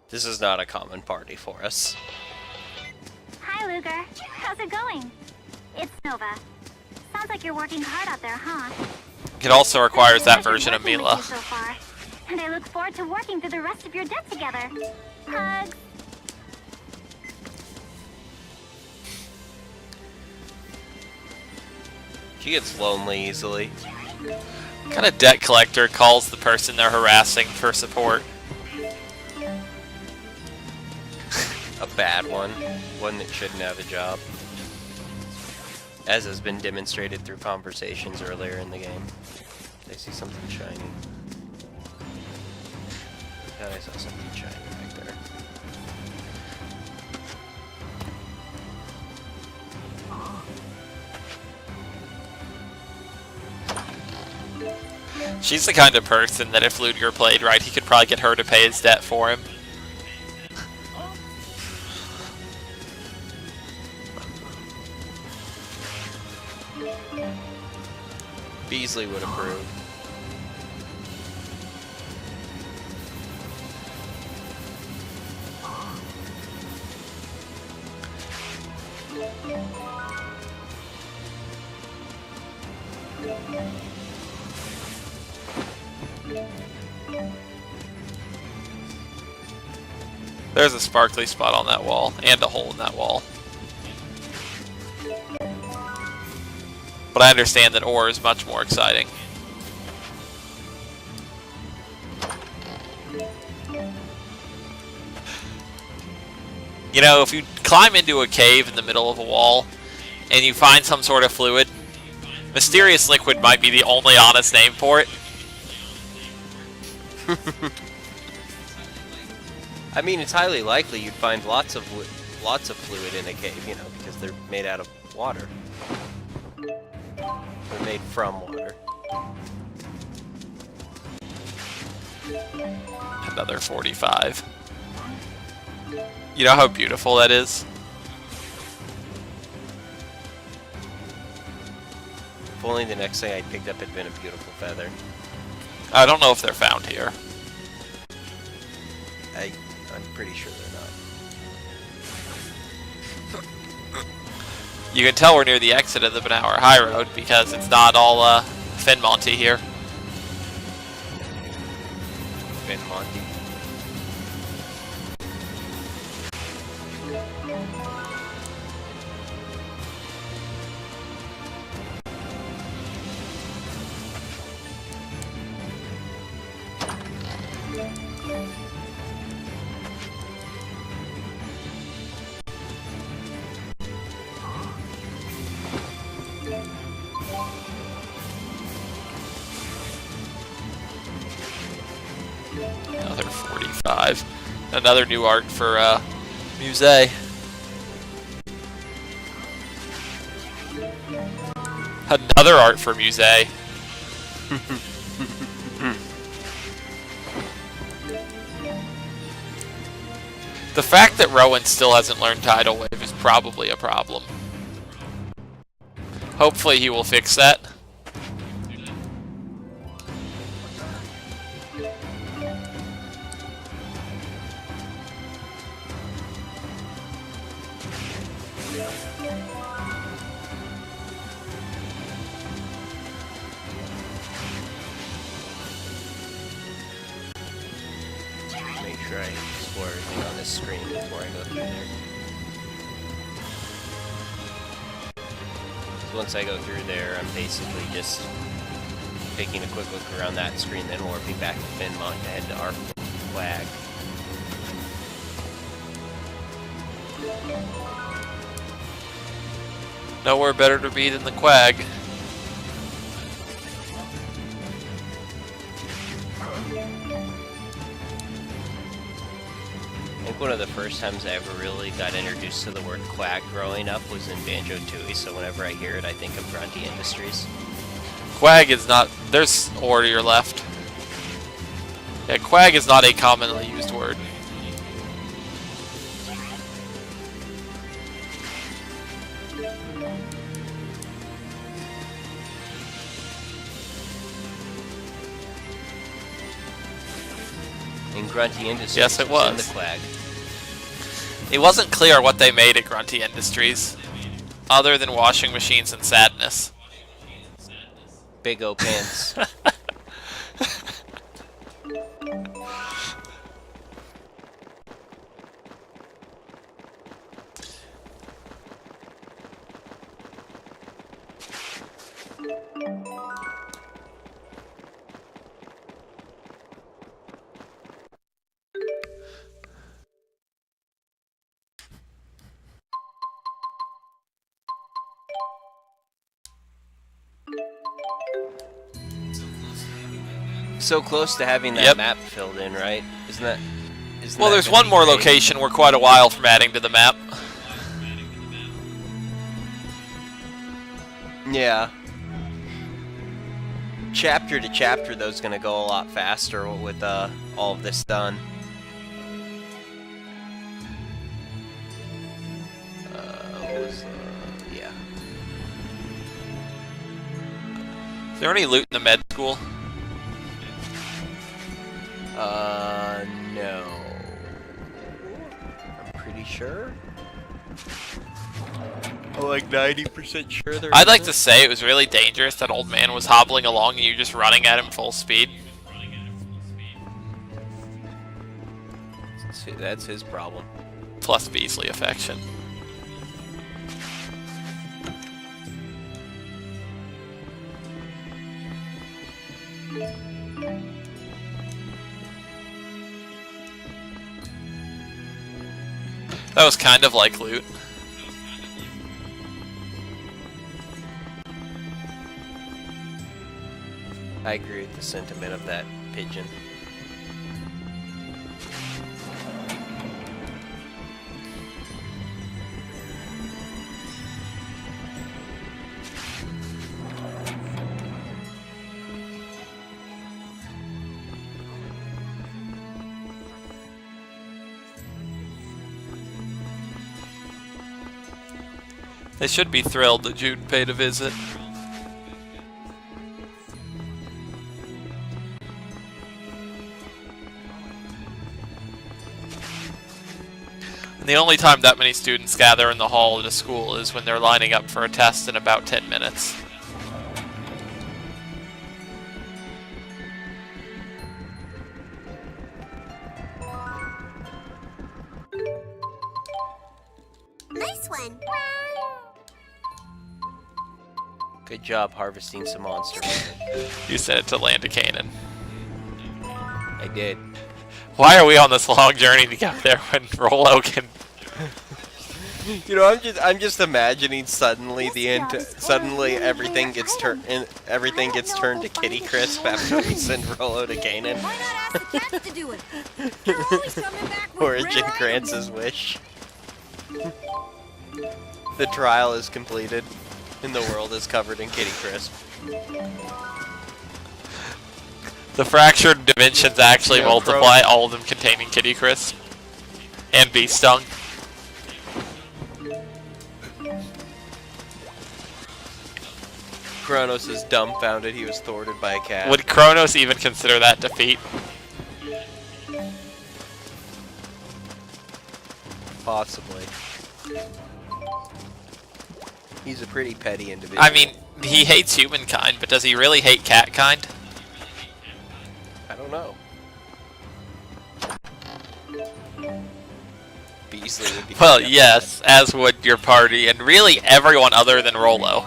This is not a common party for us. Hi, Luger. How's it going? It's Nova. Sounds like you're working hard out there, huh? It also requires that version of Working with Mila. you so far. And I look forward to working through the rest of your debt together. Hugs. She gets lonely easily. What kind of debt collector calls the person they're harassing for support? A bad one. One that shouldn't have a job. As has been demonstrated through conversations earlier in the game. I see something shiny. I thought I saw something shiny back there. She's the kind of person that if Ludger played right, he could probably get her to pay his debt for him. Beasley would approve. There's a sparkly spot on that wall, and a hole in that wall. But I understand that ore is much more exciting. You know, if you climb into a cave in the middle of a wall, and you find some sort of fluid, mysterious liquid might be the only honest name for it. I mean, it's highly likely you'd find lots of fluid in a cave, you know, because they're made out of water. They're made from water. Another 45. You know how beautiful that is? If only the next thing I picked up had been a beautiful feather. I don't know if they're found here. I'm pretty sure they're not. You can tell we're near the exit of the Benour High Road because it's not all Fennmont here. Fennmont. Another 45. Another new art for Musée. Another art for Musée. The fact that Rowan still hasn't learned Tidal Wave is probably a problem. Hopefully he will fix that. Make sure I explore everything on this screen before I go through there. So once I go through there, I'm basically just taking a quick look around that screen, then warping back to Fennmont to head to our flag. Nowhere better to be than the Quag. I think one of the first times I ever really got introduced to the word quag growing up was in Banjo-Tooie, so whenever I hear it, I think of Grunty Industries. Quag is not... There's ore to your left. Yeah, Quag is not a commonly used word. in Grunty Industries. Yes, it was. In the Quag. It wasn't clear what they made at Grunty Industries, other than washing machines and sadness. Big O pants. So close to having that map filled in, right? Isn't that well, there's one more location we're quite a while from adding to the map. Yeah. Chapter to chapter, though, is going to go a lot faster with all of this done. Yeah. Is there any loot in the med school? No. I'm pretty sure. I'm like 90% sure there I'd like to say it was really dangerous that old man was hobbling along and you just running at him full speed. That's his problem. Plus Beasley affection. That was kind of like loot. I agree with the sentiment of that pigeon. They should be thrilled that Jude paid a visit. And the only time that many students gather in the hall at a school is when they're lining up for a test in about 10 minutes. Nice one. Good job harvesting some monster meat. You sent it to Land of Canaan. I did. Why are we on this long journey to get there when Rollo can... You know, I'm just imagining suddenly everything gets turned to Kitty Crisp after we send Rollo to Canaan. Why not ask the cats to do it? They're always coming back with Origin rare grants items. his wish. The trial is completed, and the world is covered in Kitty Crisp. The fractured dimensions actually Yeah, multiply, all of them containing Kitty Crisp. And Bee Stung. Kronos is dumbfounded he was thwarted by a cat. Would Kronos even consider that defeat? Possibly. He's a pretty petty individual. I mean, he hates humankind, but does he really hate catkind? I don't know. Beasley would be. Well, yes, as would your party, and really everyone other than Rollo.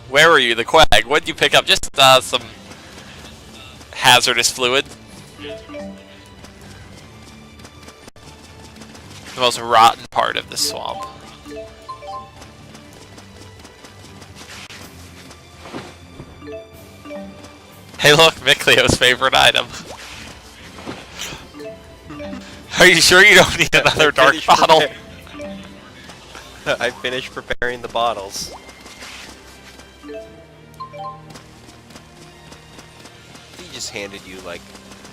Where were you, the Quag? What did you pick up? Just some hazardous fluid. The most rotten part of the swamp. Hey look, Micleo's favorite item. Are you sure you don't need another dark bottle? I finished preparing the bottles. He just handed you, like,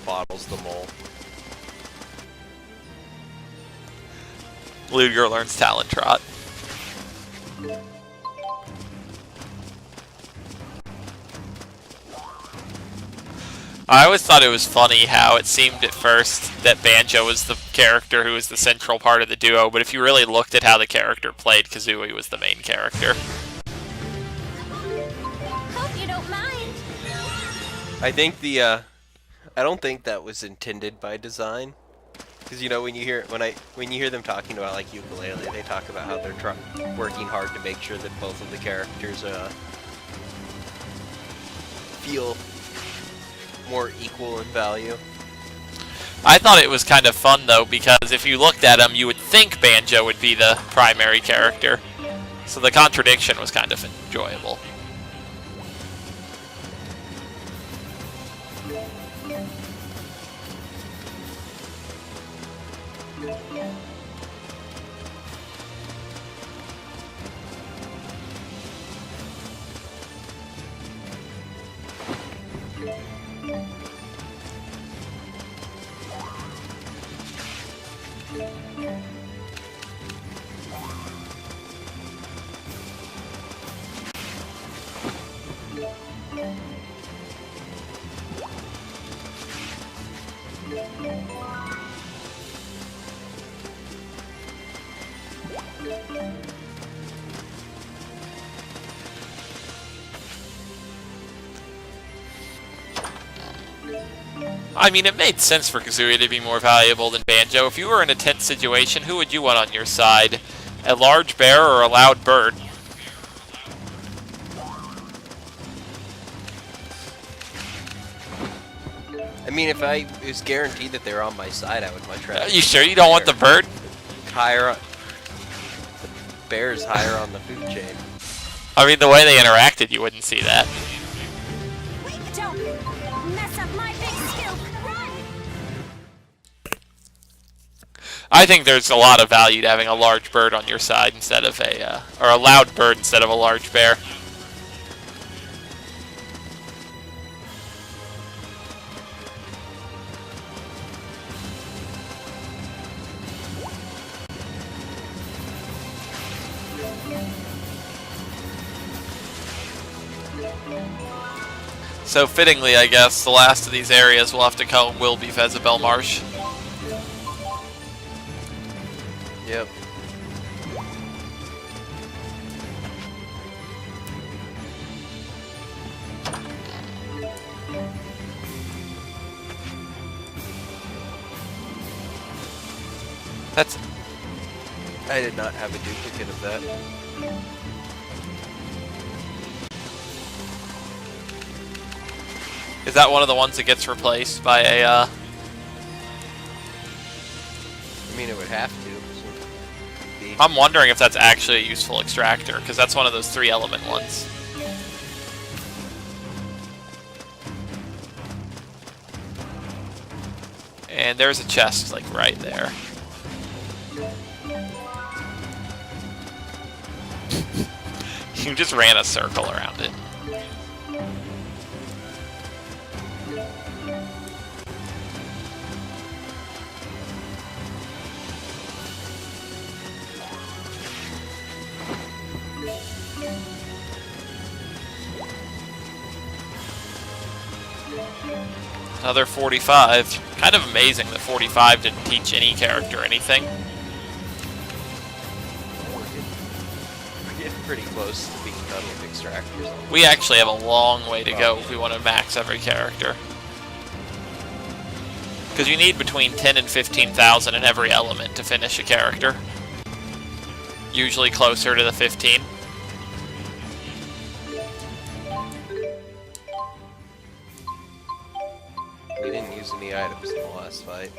bottles the mole. Luger learns Talon Trot. I always thought it was funny how it seemed at first that Banjo was the character who was the central part of the duo, but if you really looked at how the character played, Kazooie was the main character. Hope you don't mind. I think the, I don't think that was intended by design. Because, you know, when you hear them talking about, like, ukulele, they talk about how they're working hard to make sure that both of the characters, feel more equal in value. I thought it was kind of fun, though, because if you looked at him, you would think Banjo would be the primary character. So the contradiction was kind of enjoyable. I mean, it made sense for Kazooie to be more valuable than Banjo. If you were in a tense situation, who would you want on your side? A large bear or a loud bird? I mean, if I was guaranteed that they were on my side, I would much rather. Are you sure you don't want the bird? Higher, the bear's higher on the food chain. I mean, the way they interacted, you wouldn't see that. Don't mess up my big skill. Run! I think there's a lot of value to having a large bird on your side instead of or a loud bird instead of a large bear. So fittingly, I guess, the last of these areas we'll have to comb will be Fezabel Marsh. Yep. That's... I did not have a duplicate of that. Is that one of the ones that gets replaced by a, I mean, it would have to. So I'm wondering if that's actually a useful extractor, because that's one of those 3-element ones. And there's a chest, like, right there. You just ran a circle around it. Another 45. Kind of amazing that 45 didn't teach any character anything. We're getting pretty close to being done with extractors. We actually have a long way to go if we want to max every character. Because you need between 10 and 15,000 in every element to finish a character. Usually closer to the 15. We didn't use any items in the last fight.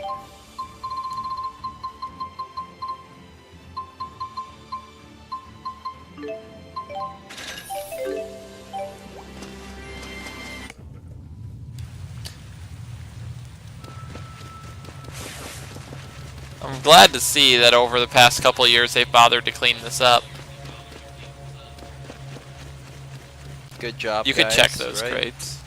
I'm glad to see that over the past couple of years they've bothered to clean this up. Good job, You could guys, check those right? crates.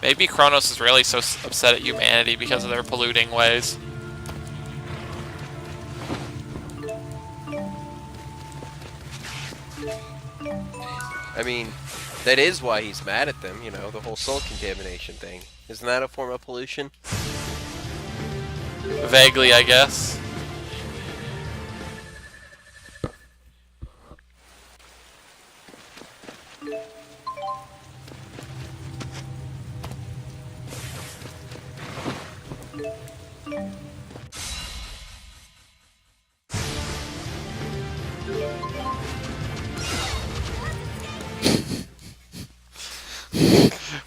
Maybe Kronos is really so upset at humanity because of their polluting ways. I mean, that is why he's mad at them, you know, the whole soul contamination thing. Isn't that a form of pollution? Vaguely, I guess.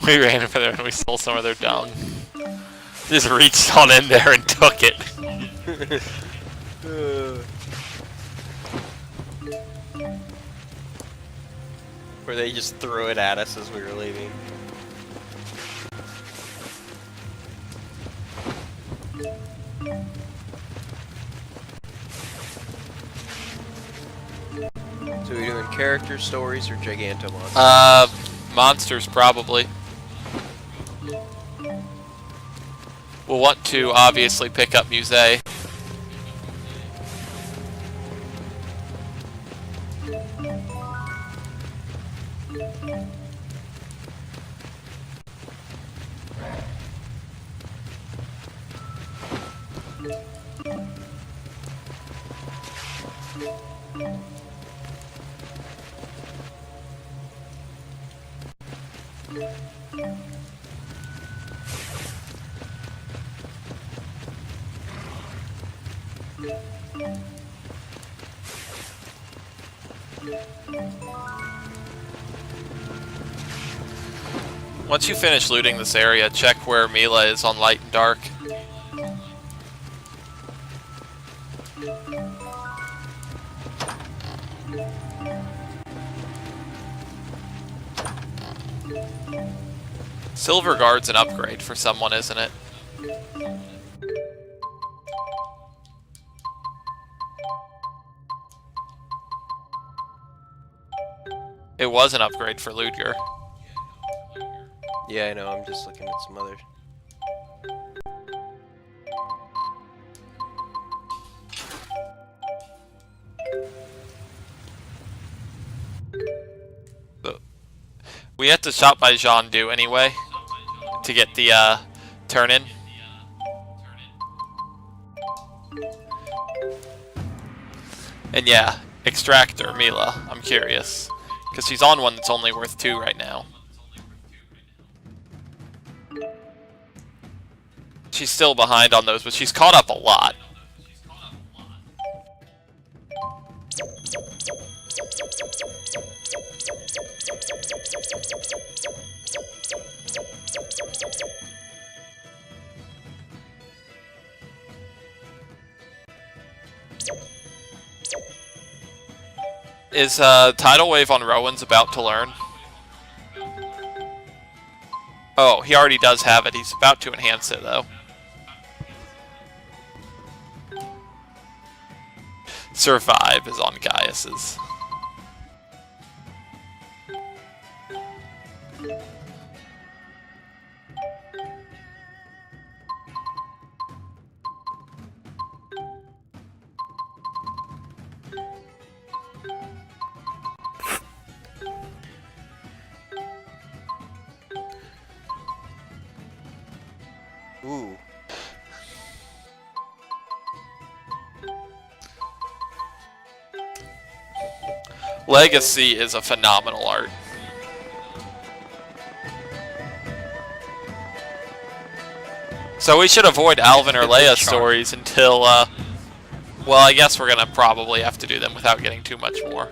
We ran over there and we stole some of their dung. Just reached on in there and took it. Or they just threw it at us as we were leaving. So we're doing character stories or Gigantomon? Monsters probably. We'll want to obviously pick up Musée. Once you finish looting this area, check where Mila is on light and dark. Silver Guard's an upgrade for someone, isn't it? It was an upgrade for Ludger. Yeah, I know, I'm just looking at some others. So, we have to shop by Jean Du anyway to get the turn-in. And yeah, Extractor, Mila, I'm curious. Because she's on one that's only worth 2 right now. She's still behind on those, but she's caught up a lot. Is Tidal Wave on Rowan's about to learn? Oh, he already does have it. He's about to enhance it, though. Survive is on Gaius's. Ooh. Legacy is a phenomenal art. So we should avoid Alvin or Leia stories until, well, I guess we're gonna probably have to do them without getting too much more.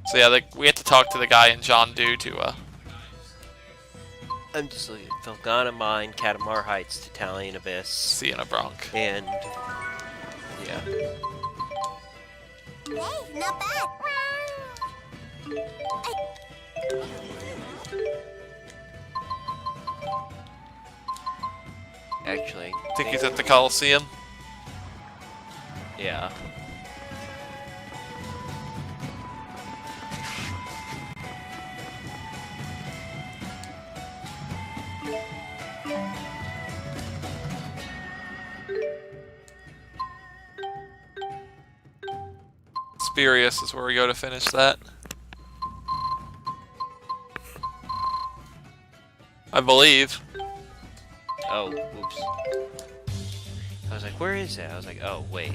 So yeah, we have to talk to the guy in Jean Du to, I'm just looking. Felgana Mine, Katamar Heights, Tatalian Abyss, Sienna Bronc. and yeah. Hey, not bad. Actually, Think he's at the Coliseum? yeah. Spirius is where we go to finish that. I believe. Oh, oops. I was like, where is it? I was like, oh, wait.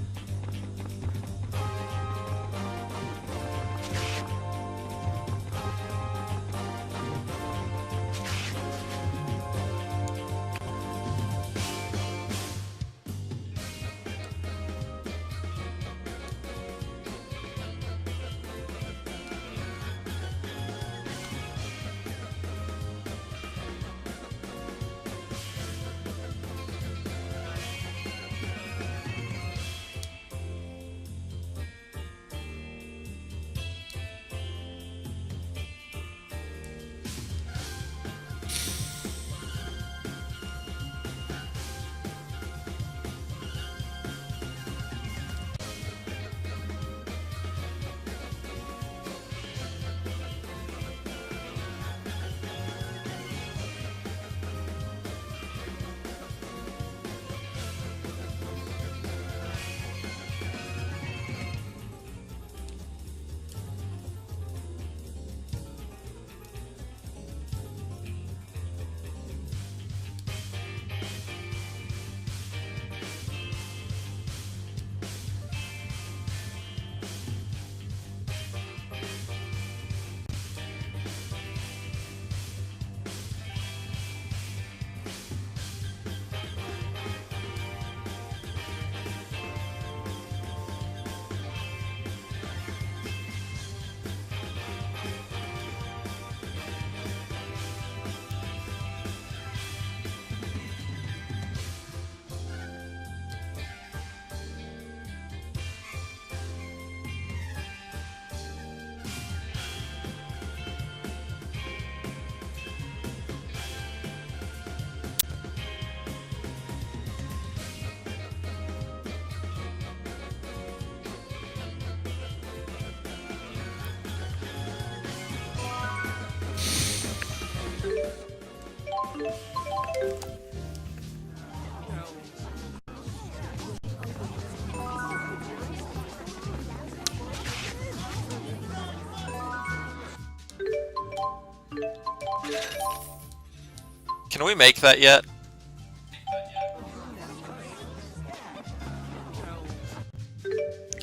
Can we make that yet?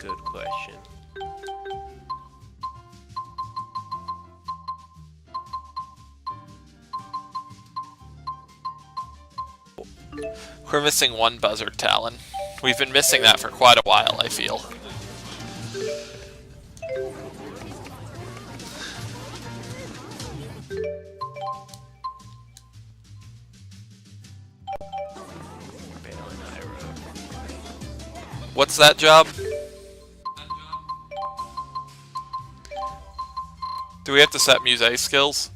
Good question. We're missing one Buzzard Talon. We've been missing that for quite a while, I feel. What's that job? Do we have to set Musée skills?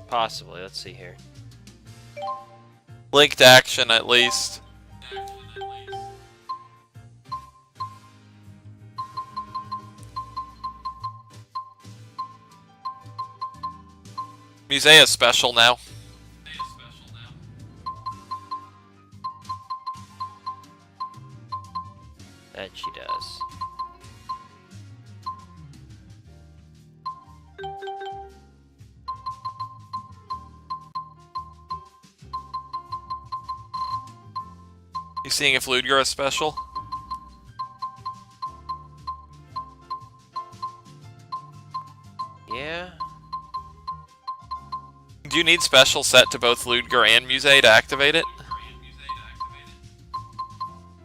Possibly. Let's see here. Linked action, at least. Musée is special now. That she does. You seeing if Ludger is special? Yeah. Do you need special set to both Ludger and Musée to activate it?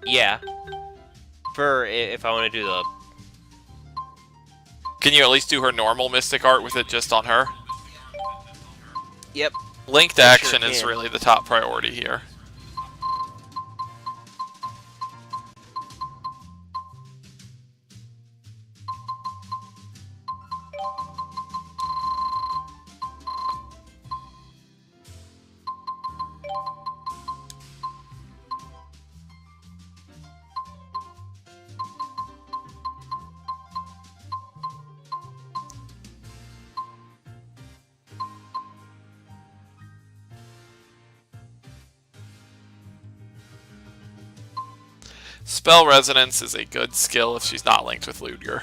Yeah. For if I want to do the... Can you at least do her normal Mystic Art with it just on her? Yep. Linked Sure action is can. really the top priority here. Spell Resonance is a good skill if she's not linked with Ludger.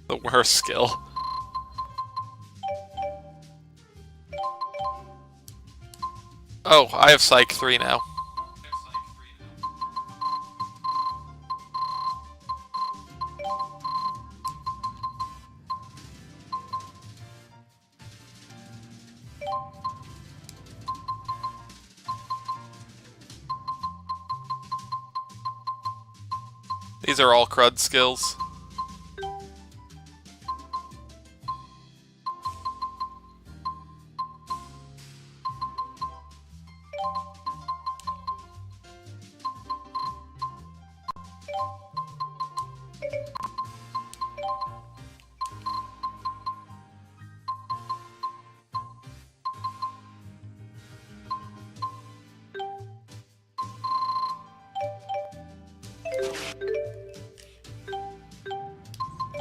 The worst skill. Oh, I have Psych 3 now. These are all crud skills.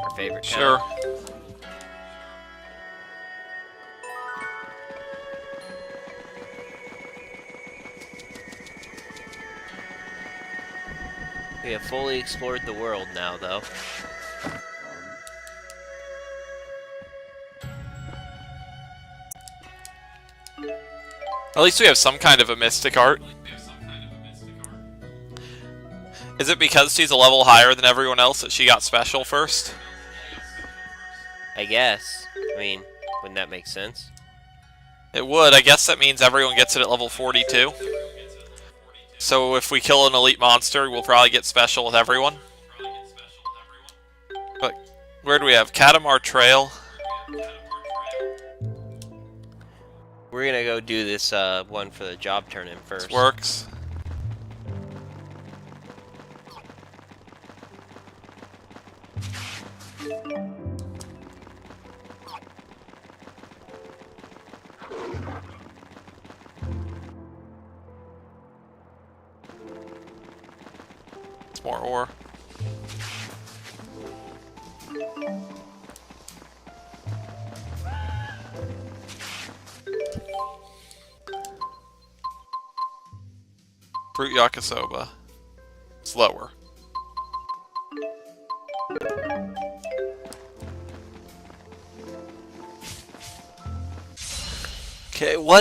Our favorite. Sure. We have fully explored the world now, though. At least we have some kind of a mystic art. Is it because she's a level higher than everyone else that she got special first? I guess. I mean, wouldn't that make sense? It would. I guess that means everyone gets it at level 42. So if we kill an elite monster, we'll probably get special with everyone. But where do we have? Katamar Trail. We're gonna go do this one for the job turn-in first. This works. It's more ore. Fruit yakisoba. Slower. Okay, what